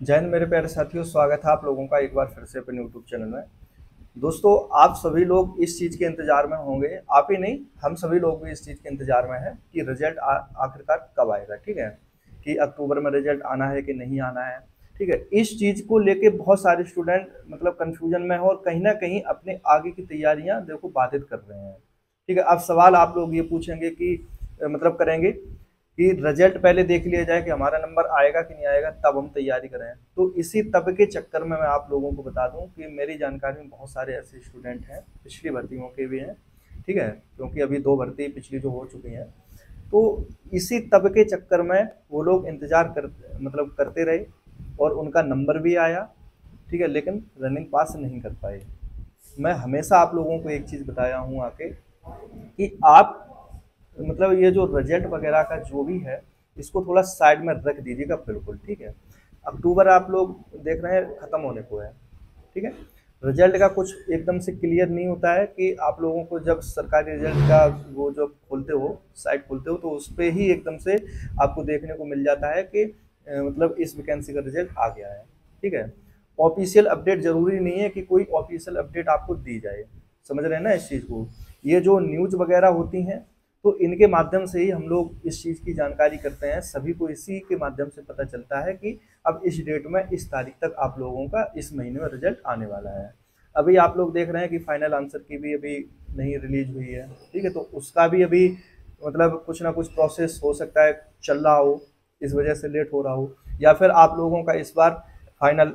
जय हिंद मेरे प्यारे साथियों, स्वागत है आप लोगों का एक बार फिर से अपने यूट्यूब चैनल में। दोस्तों, आप सभी लोग इस चीज़ के इंतज़ार में होंगे, आप ही नहीं, हम सभी लोग भी इस चीज़ के इंतज़ार में हैं कि रिजल्ट आखिरकार कब आएगा। ठीक है, कि अक्टूबर में रिजल्ट आना है कि नहीं आना है। ठीक है, इस चीज़ को लेके बहुत सारे स्टूडेंट मतलब कन्फ्यूजन में हैं और कहीं ना कहीं अपने आगे की तैयारियां देखो बाधित कर रहे हैं। ठीक है, अब सवाल आप लोग ये पूछेंगे कि मतलब करेंगे कि रिजल्ट पहले देख लिया जाए कि हमारा नंबर आएगा कि नहीं आएगा, तब हम तैयारी करें। तो इसी तब के चक्कर में मैं आप लोगों को बता दूं कि मेरी जानकारी में बहुत सारे ऐसे स्टूडेंट हैं, पिछली भर्तियों के भी हैं। ठीक है, क्योंकि अभी 2 भर्ती पिछली जो हो चुकी हैं, तो इसी तब के चक्कर में वो लोग इंतज़ार करते रहे और उनका नंबर भी आया। ठीक है, लेकिन रनिंग पास नहीं कर पाए। मैं हमेशा आप लोगों को एक चीज़ बताया हूँ आके कि आप मतलब ये जो रिजल्ट वगैरह का जो भी है, इसको थोड़ा साइड में रख दीजिएगा बिल्कुल। ठीक है, अक्टूबर आप लोग देख रहे हैं ख़त्म होने को है। ठीक है, रिजल्ट का कुछ एकदम से क्लियर नहीं होता है कि आप लोगों को जब सरकारी रिजल्ट का वो जब खोलते हो, साइट खोलते हो, तो उस पर ही एकदम से आपको देखने को मिल जाता है कि मतलब इस वैकेंसी का रिजल्ट आ गया है। ठीक है, ऑफिशियल अपडेट ज़रूरी नहीं है कि कोई ऑफिशियल अपडेट आपको दी जाए। समझ रहे हैं ना इस चीज़ को? ये जो न्यूज़ वगैरह होती हैं, तो इनके माध्यम से ही हम लोग इस चीज़ की जानकारी करते हैं। सभी को इसी के माध्यम से पता चलता है कि अब इस डेट में इस तारीख तक आप लोगों का इस महीने में रिजल्ट आने वाला है। अभी आप लोग देख रहे हैं कि फाइनल आंसर की भी अभी नहीं रिलीज हुई है। ठीक है, तो उसका भी अभी मतलब कुछ ना कुछ प्रोसेस हो सकता है चल रहा हो, इस वजह से लेट हो रहा हो, या फिर आप लोगों का इस बार फाइनल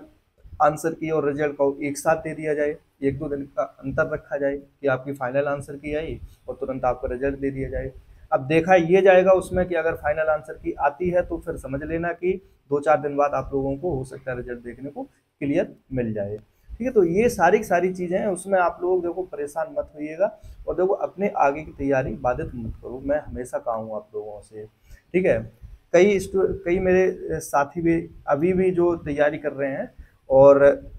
आंसर की और रिजल्ट को एक साथ दे दिया जाए, एक दो दिन का अंतर रखा जाए कि आपकी फाइनल आंसर की आई और तुरंत आपका रिजल्ट दे दिया जाए। अब देखा ये जाएगा उसमें कि अगर फाइनल आंसर की आती है तो फिर समझ लेना कि 2-4 दिन बाद आप लोगों को हो सकता है रिजल्ट देखने को क्लियर मिल जाए। ठीक है, तो ये सारी सारी चीज़ें हैं, उसमें आप लोग देखो परेशान मत होइएगा और देखो अपने आगे की तैयारी बाधित मत करो। मैं हमेशा कहा हूँ आप लोगों से। ठीक है, कई मेरे साथी भी अभी भी जो तैयारी कर रहे हैं और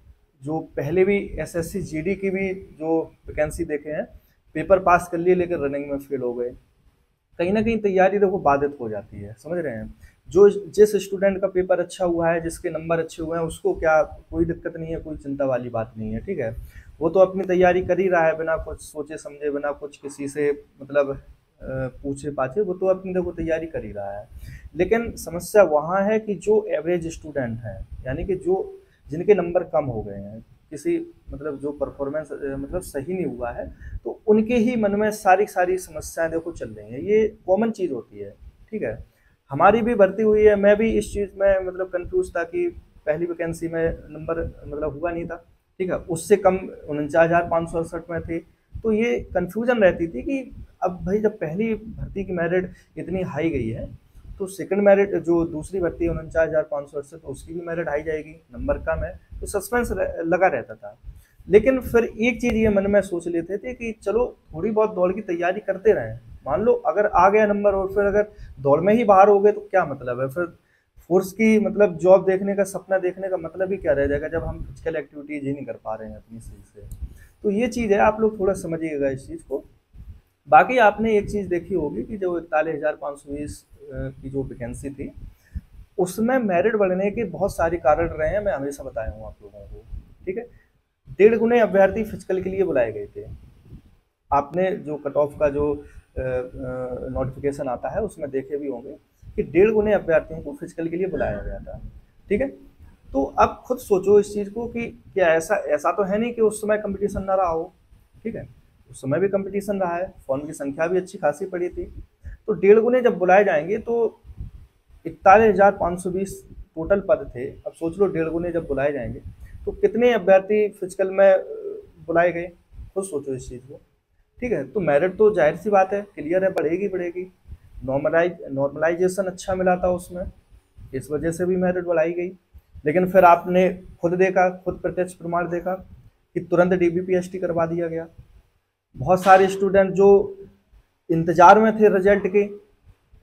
जो पहले भी एसएससी जीडी की भी जो वैकेंसी देखे हैं, पेपर पास कर लिए लेकिन रनिंग में फेल हो गए। कहीं ना कहीं तैयारी देखो बाधित हो जाती है। समझ रहे हैं? जो जिस स्टूडेंट का पेपर अच्छा हुआ है, जिसके नंबर अच्छे हुए हैं, उसको क्या कोई दिक्कत नहीं है, कोई चिंता वाली बात नहीं है। ठीक है, वो तो अपनी तैयारी कर ही रहा है बिना कुछ सोचे समझे, बिना कुछ किसी से मतलब पूछे पाछे, वो तो अपनी देखो तैयारी कर ही रहा है। लेकिन समस्या वहाँ है कि जो एवरेज स्टूडेंट हैं, यानी कि जो जिनके नंबर कम हो गए हैं, किसी मतलब जो परफॉर्मेंस मतलब सही नहीं हुआ है, तो उनके ही मन में सारी सारी समस्याएं देखो चल रही हैं। ये कॉमन चीज़ होती है। ठीक है, हमारी भी भर्ती हुई है, मैं भी इस चीज़ में मतलब कंफ्यूज था कि पहली वैकेंसी में नंबर मतलब हुआ नहीं था। ठीक है, उससे कम 49,568 में थे। तो ये कन्फ्यूजन रहती थी कि अब भाई जब पहली भर्ती की मेरिट इतनी हाई गई है, तो सेकंड मेरिट जो दूसरी भर्ती है 49,568, तो उसकी भी मेरिट हाई जाएगी, नंबर कम है, तो सस्पेंस लगा रहता था। लेकिन फिर एक चीज़ ये मन में सोच लेते थे कि चलो थोड़ी बहुत दौड़ की तैयारी करते रहें। मान लो अगर आ गया नंबर और फिर अगर दौड़ में ही बाहर हो गए तो क्या मतलब है फिर? फोर्स की मतलब जॉब देखने का सपना देखने का मतलब ही क्या रह जाएगा जब हम फिजिकल एक्टिविटीज ही नहीं कर पा रहे हैं अपनी सही से। तो ये चीज़ है, आप लोग थोड़ा समझिएगा इस चीज़ को। बाकी आपने एक चीज़ देखी होगी कि जो 41,520 की जो वैकेंसी थी, उसमें मेरिट बढ़ने के बहुत सारे कारण रहे हैं, मैं हमेशा बताया हूँ आप लोगों को। ठीक है, 1.5 गुने अभ्यर्थी फिजिकल के लिए बुलाए गए थे। आपने जो कट ऑफ का जो नोटिफिकेशन आता है उसमें देखे भी होंगे कि 1.5 गुने अभ्यर्थियों को फिजिकल के लिए बुलाया गया था। ठीक है, तो अब खुद सोचो इस चीज़ को कि क्या ऐसा ऐसा तो है नहीं कि उस समय कंपटीशन ना रहा हो। ठीक है, उस समय भी कंपटीशन रहा है, फॉर्म की संख्या भी अच्छी खासी पड़ी थी। तो 1.5 गुने जब बुलाए जाएंगे तो 41,520 टोटल पद थे। अब सोच लो 1.5 गुने जब बुलाए जाएंगे तो कितने अभ्यर्थी फिजिकल में बुलाए गए, खुद सोचो इस चीज़ को। ठीक है, तो मेरिट तो जाहिर सी बात है क्लियर है, बढ़ेगी बढ़ेगी। नॉर्मलाइजेशन अच्छा मिला था उसमें, इस वजह से भी मेरिट बढ़ाई गई। लेकिन फिर आपने खुद देखा, खुद प्रत्यक्ष प्रमाण देखा कि तुरंत डीबीपीएसटी करवा दिया गया। बहुत सारे स्टूडेंट जो इंतजार में थे रिजल्ट के,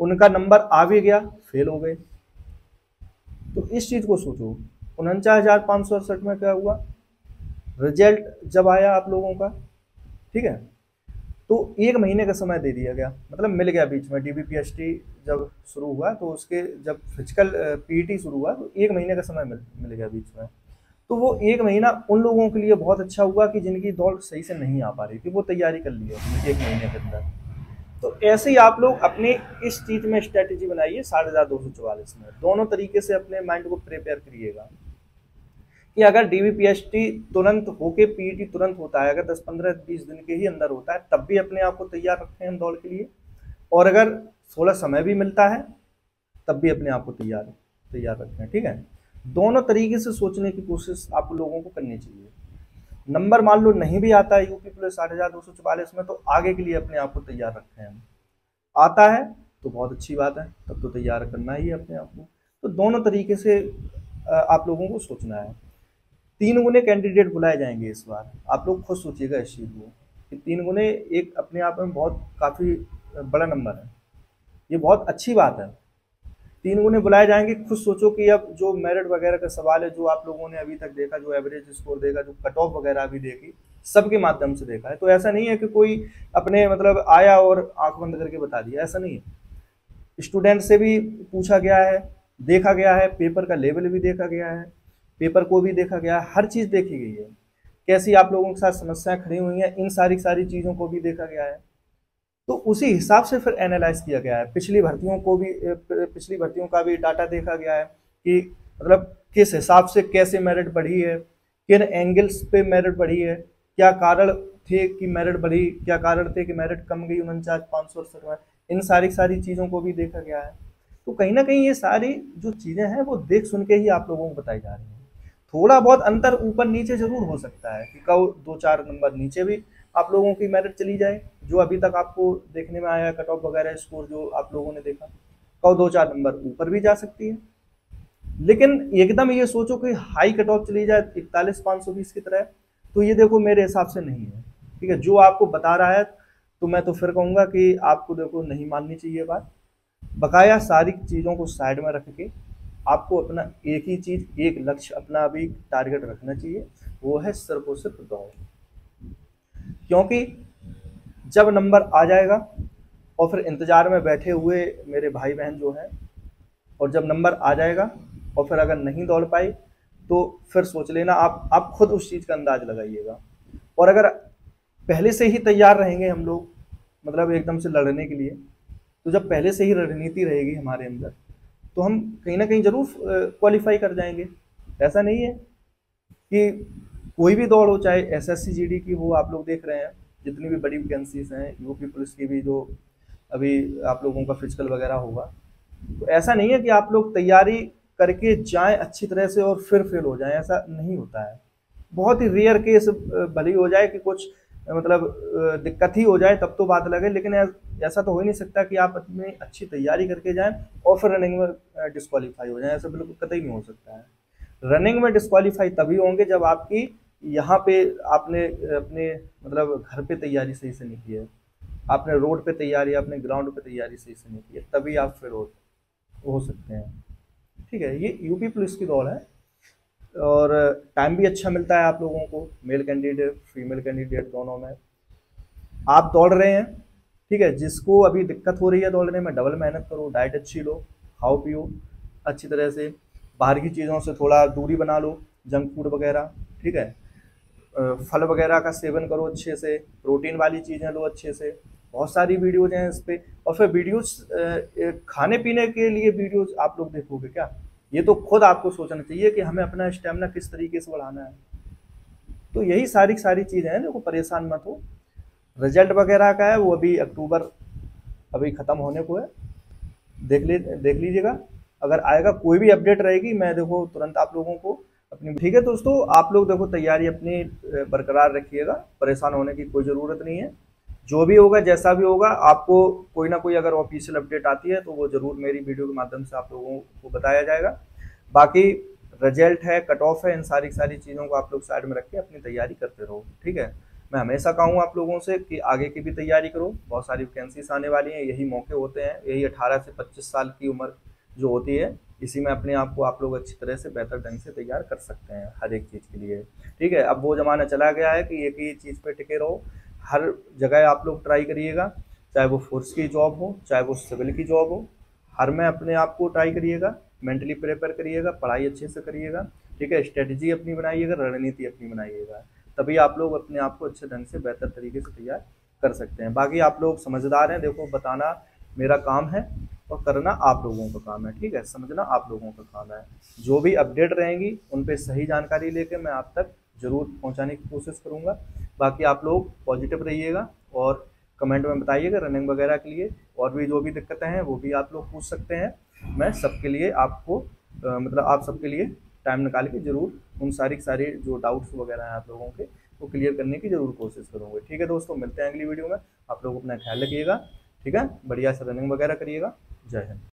उनका नंबर आ भी गया, फेल हो गए। तो इस चीज़ को सोचो, 49,568 में क्या हुआ रिजल्ट जब आया आप लोगों का। ठीक है, तो 1 महीने का समय दे दिया गया, मतलब मिल गया बीच में। DBPST जब शुरू हुआ तो उसके जब फिजिकल PET शुरू हुआ तो 1 महीने का समय मिल गया बीच में। तो वो 1 महीना उन लोगों के लिए बहुत अच्छा हुआ कि जिनकी दौड़ सही से नहीं आ पा रही थी, वो तैयारी कर ली है 1 महीने के अंदर। तो ऐसे ही आप लोग अपने इस चीज़ में स्ट्रेटेजी बनाइए 7244 में, दोनों तरीके से अपने माइंड को प्रिपेयर करिएगा कि अगर DBPST तुरंत होके PET तुरंत होता है, अगर 10, 15, 20 दिन के ही अंदर होता है, तब भी अपने आप को तैयार रखें हम दौड़ के लिए, और अगर 16 समय भी मिलता है तब भी अपने आप को तैयार रखें। ठीक है, दोनों तरीके से सोचने की कोशिश आप लोगों को करनी चाहिए। नंबर मान लो नहीं भी आता है यूपी पुलिस 7244 में, तो आगे के लिए अपने आप को तैयार रखें हम। आता है तो बहुत अच्छी बात है, तब तो तैयार करना ही है अपने आप को। तो दोनों तरीके से आप लोगों को सोचना है। 3 गुने कैंडिडेट बुलाए जाएंगे इस बार, आप लोग खुद सोचिएगा इस चीज़ को कि 3 गुने एक अपने आप में बहुत काफ़ी बड़ा नंबर है, ये बहुत अच्छी बात है। 3 गुने बुलाए जाएंगे। खुद सोचो कि अब जो मेरिट वगैरह का सवाल है, जो आप लोगों ने अभी तक देखा, जो एवरेज स्कोर देखा, जो कट ऑफ वगैरह अभी देखी, सबके माध्यम से देखा है। तो ऐसा नहीं है कि कोई अपने मतलब आया और आंख बंद करके बता दिया, ऐसा नहीं है। स्टूडेंट से भी पूछा गया है, देखा गया है, पेपर का लेवल भी देखा गया है, पेपर को भी देखा गया है, हर चीज़ देखी गई है। कैसी आप लोगों के साथ समस्याएं खड़ी हुई हैं, इन सारी चीज़ों को भी देखा गया है। तो उसी हिसाब से फिर एनालाइज किया गया है। पिछली भर्तियों का भी डाटा देखा गया है कि मतलब किस हिसाब से कैसे मेरिट बढ़ी है, किन एंगल्स पे मेरिट बढ़ी है, क्या कारण थे कि मेरिट बढ़ी, क्या कारण थे कि मेरिट कम गई 49,568 में। इन सारी चीज़ों को भी देखा गया है। तो कहीं ना कहीं ये सारी जो चीज़ें हैं वो देख सुन के ही आप लोगों को बताई जा रही हैं। थोड़ा बहुत अंतर ऊपर नीचे जरूर हो सकता है कि कब 2-4 नंबर नीचे भी आप लोगों की मेरिट चली जाए, जो अभी तक आपको देखने में आया कट ऑफ वगैरह स्कोर जो आप लोगों ने देखा, कब 2-4 नंबर ऊपर भी जा सकती है। लेकिन एकदम ये सोचो कि हाई कट ऑफ चली जाए 41,520 की तरह, तो ये देखो मेरे हिसाब से नहीं है। ठीक है, जो आपको बता रहा है तो मैं तो फिर कहूँगा कि आपको देखो नहीं माननी चाहिए बात। बकाया सारी चीज़ों को साइड में रख के आपको अपना एक ही चीज़, एक लक्ष्य अपना अभी टारगेट रखना चाहिए, वो है सिर्फ और सिर्फ दौड़। क्योंकि जब नंबर आ जाएगा और फिर इंतज़ार में बैठे हुए मेरे भाई बहन जो हैं, और जब नंबर आ जाएगा और फिर अगर नहीं दौड़ पाई तो फिर सोच लेना, आप खुद उस चीज़ का अंदाज लगाइएगा। और अगर पहले से ही तैयार रहेंगे हम लोग, मतलब एकदम से लड़ने के लिए, तो जब पहले से ही रणनीति रहेगी हमारे अंदर, तो हम कहीं ना कहीं जरूर क्वालिफाई कर जाएंगे। ऐसा नहीं है कि कोई भी दौड़ हो, चाहे SSC GD की हो, आप लोग देख रहे हैं जितनी भी बड़ी वैकेंसीज हैं, यूपी पुलिस की भी जो अभी आप लोगों का फिजिकल वगैरह होगा, तो ऐसा नहीं है कि आप लोग तैयारी करके जाएं अच्छी तरह से और फिर फेल हो जाएं, ऐसा नहीं होता है। बहुत ही रेयर केस भले हो जाए कि कुछ मतलब दिक्कत ही हो जाए तब तो बात लगे, लेकिन ऐसा तो हो ही नहीं सकता कि आप अपनी अच्छी तैयारी करके जाएं और फिर रनिंग में डिस्क्वालीफाई हो जाए, ऐसा बिल्कुल कतई नहीं हो सकता है। रनिंग में डिस्क्वालीफाई तभी होंगे जब आपकी यहाँ पे आपने अपने मतलब घर पे तैयारी सही से नहीं की है, आपने रोड पे तैयारी, आपने ग्राउंड पे तैयारी सही से नहीं की है, तभी आप फिर हो सकते हैं। ठीक है, ये यूपी पुलिस की दौड़ है और टाइम भी अच्छा मिलता है आप लोगों को, मेल कैंडिडेट फीमेल कैंडिडेट दोनों में। आप दौड़ रहे हैं, ठीक है, जिसको अभी दिक्कत हो रही है दौड़ने में, डबल मेहनत करो, डाइट अच्छी लो, खाओ पियो अच्छी तरह से, बाहर की चीज़ों से थोड़ा दूरी बना लो, जंक फूड वगैरह, ठीक है, फल वगैरह का सेवन करो अच्छे से, प्रोटीन वाली चीज़ें लो अच्छे से। बहुत सारी वीडियोज हैं इस पर, और फिर वीडियोज खाने पीने के लिए वीडियोज आप लोग देखोगे क्या, ये तो खुद आपको सोचना चाहिए कि हमें अपना स्टेमिना किस तरीके से बढ़ाना है। तो यही सारी चीज़ें हैं, देखो परेशान मत हो। रिजल्ट वगैरह का है वो अभी अक्टूबर अभी ख़त्म होने को है, देख लीजिएगा। अगर आएगा कोई भी अपडेट रहेगी मैं देखो तुरंत आप लोगों को अपनी। ठीक है दोस्तों, आप लोग देखो तैयारी अपनी बरकरार रखिएगा, परेशान होने की कोई ज़रूरत नहीं है। जो भी होगा जैसा भी होगा, आपको कोई ना कोई अगर ऑफिशियल अपडेट आती है तो वो ज़रूर मेरी वीडियो के माध्यम से आप लोगों को बताया जाएगा। बाकी रिजल्ट है, कट ऑफ है, इन सारी चीज़ों को आप लोग साइड में रख के अपनी तैयारी करते रहो। ठीक है, मैं हमेशा कहूँगा आप लोगों से कि आगे की भी तैयारी करो, बहुत सारी वैकेंसीज आने वाली हैं, यही मौके होते हैं, यही 18 से 25 साल की उम्र जो होती है, इसी में अपने आप को आप लोग अच्छी तरह से बेहतर ढंग से तैयार कर सकते हैं हर एक चीज़ के लिए। ठीक है, अब वो ज़माना चला गया है कि एक ही चीज़ पे टिके रहो, हर जगह आप लोग ट्राई करिएगा, चाहे वो फोर्स की जॉब हो, चाहे वो सिविल की जॉब हो, हर में अपने आप को ट्राई करिएगा, मेंटली प्रिपेयर करिएगा, पढ़ाई अच्छे से करिएगा, ठीक है, स्ट्रेटजी अपनी बनाइएगा, रणनीति अपनी बनाइएगा, तभी आप लोग अपने आप को अच्छे ढंग से बेहतर तरीके से तैयार कर सकते हैं। बाकी आप लोग समझदार हैं, देखो बताना मेरा काम है और करना आप लोगों का काम है, ठीक है, समझना आप लोगों का काम है। जो भी अपडेट रहेंगी उन पे सही जानकारी लेके मैं आप तक जरूर पहुंचाने की कोशिश करूंगा। बाकी आप लोग पॉजिटिव रहिएगा और कमेंट में बताइएगा रनिंग वगैरह के लिए, और भी जो भी दिक्कतें हैं वो भी आप लोग पूछ सकते हैं। मैं सबके लिए आपको मतलब आप सबके लिए टाइम निकाल के जरूर उन सारी जो डाउट्स वगैरह हैं आप लोगों के वो क्लियर करने की जरूर कोशिश करूँगा। ठीक है दोस्तों, मिलते हैं अगली वीडियो में। आप लोग अपना ख्याल रखिएगा, ठीक है, बढ़िया से रनिंग वगैरह करिएगा। जय हिंद।